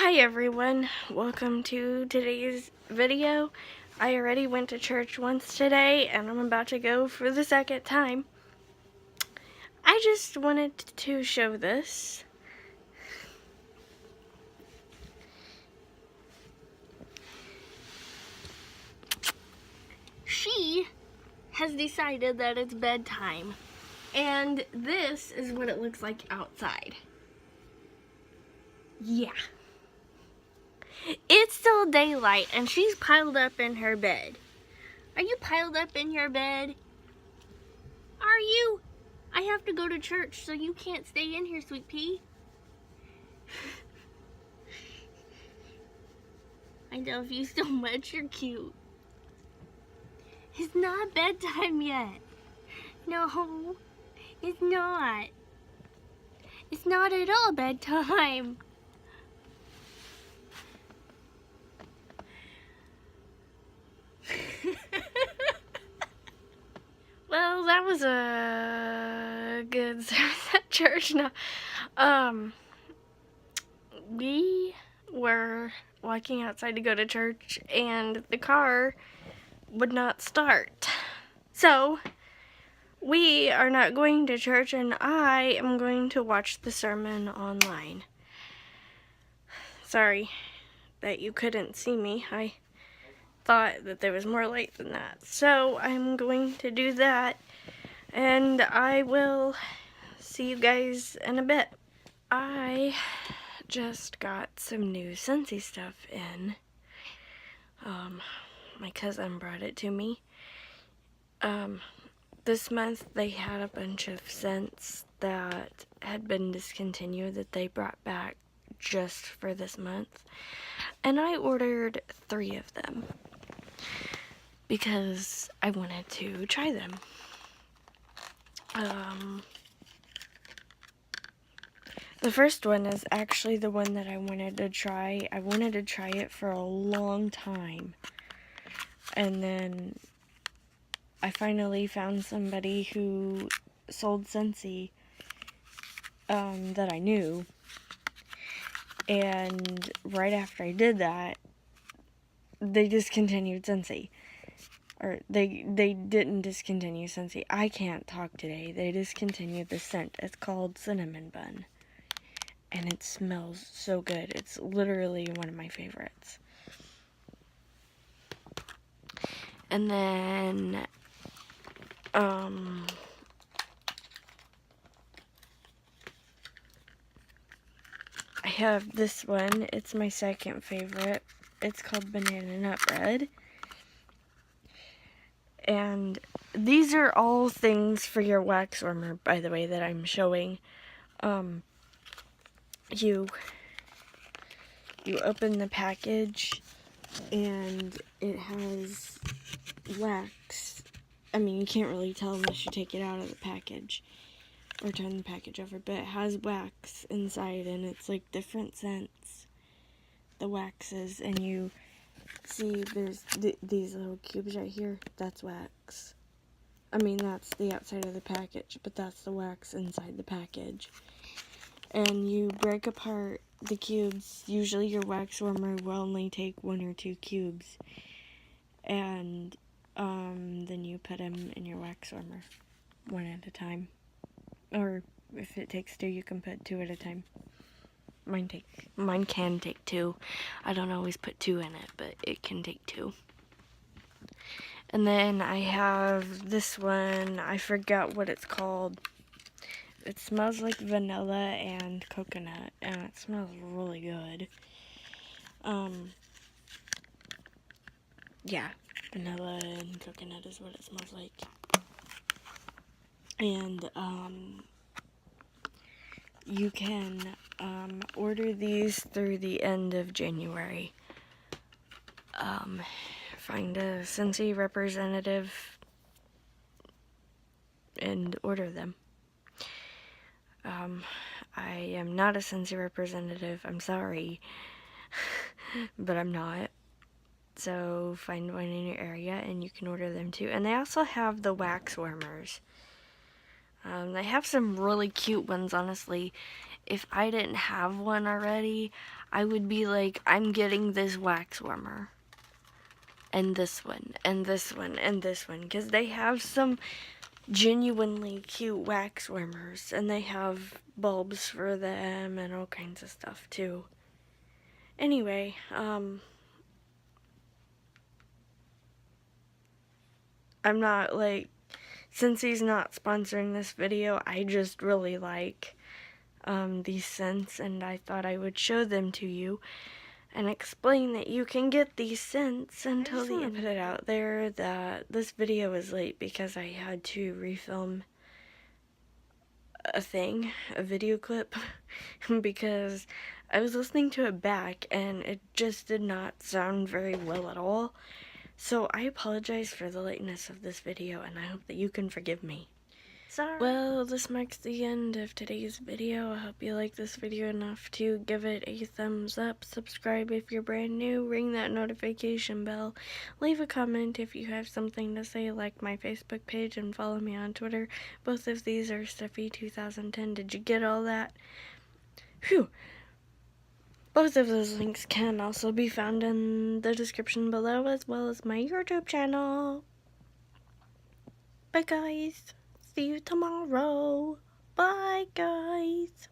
Hi everyone, welcome to today's video. I already went to church once today and I'm about to go for the second time. I just wanted to show this. She has decided that it's bedtime, and this is what it looks like outside. Yeah. It's still daylight and she's piled up in her bed. Are you piled up in your bed? Are you? I have to go to church, so you can't stay in here, sweet pea. I love you so much, you're cute. It's not bedtime yet. No, it's not. It's not at all bedtime. Well, that was a good service at church. No, we were walking outside to go to church, and the car would not start. So, we are not going to church, and I am going to watch the sermon online. Sorry that you couldn't see me. I thought that there was more light than that. So I'm going to do that, and I will see you guys in a bit. I just got some new Scentsy stuff in. My cousin brought it to me. This month they had a bunch of scents that had been discontinued that they brought back just for this month, and I ordered 3 of them because I wanted to try them. The first one is actually the one that I wanted to try. I wanted to try it for a long time, and then I finally found somebody who sold Scentsy that I knew, and right after I did that, they discontinued Scentsy. Or they didn't discontinue Scentsy. I can't talk today. They discontinued the scent. It's called Cinnamon Bun, and it smells so good. It's literally one of my favorites. And then I have this one. It's my second favorite. It's called Banana Nut Bread. And these are all things for your wax warmer, by the way, that I'm showing. You open the package, and it has wax. I mean, you can't really tell unless you take it out of the package or turn the package over, but it has wax inside, and it's like different scents, the waxes, and you see there's these little cubes right here. That's wax. I mean, that's the outside of the package, but that's the wax inside the package. And you break apart the cubes. Usually your wax warmer will only take 1 or 2 cubes, and then you put them in your wax warmer one at a time, or if it takes 2, you can put 2 at a time. Mine can take 2. I don't always put 2 in it, but it can take 2. And then I have this one. I forgot what it's called. It smells like vanilla and coconut, and it smells really good. Yeah, vanilla and coconut is what it smells like. And you can order these through the end of January. Find a Scentsy representative and order them. I am not a Scentsy representative, I'm sorry, but I'm not. So find one in your area and you can order them too. And they also have the wax warmers. They have some really cute ones, honestly. if I didn't have one already, I would be like, I'm getting this wax warmer. And this one, and this one, and this one. Because they have some genuinely cute wax warmers. And they have bulbs for them and all kinds of stuff too. Anyway, I'm not like, since he's not sponsoring this video, I just really like these scents, and I thought I would show them to you and explain that you can get these scents until the end. Put it out there that this video is late because I had to refilm a video clip, because I was listening to it back and it just did not sound very well at all. So I apologize for the lateness of this video, and I hope that you can forgive me. Sorry. Well, this marks the end of today's video. I hope you like this video enough to give it a thumbs up, subscribe if you're brand new, ring that notification bell, leave a comment if you have something to say, like my Facebook page, and follow me on Twitter. Both of these are Steffi2010. Did you get all that? Phew. Both of those links can also be found in the description below, as well as my YouTube channel. Bye guys. See you tomorrow. Bye guys.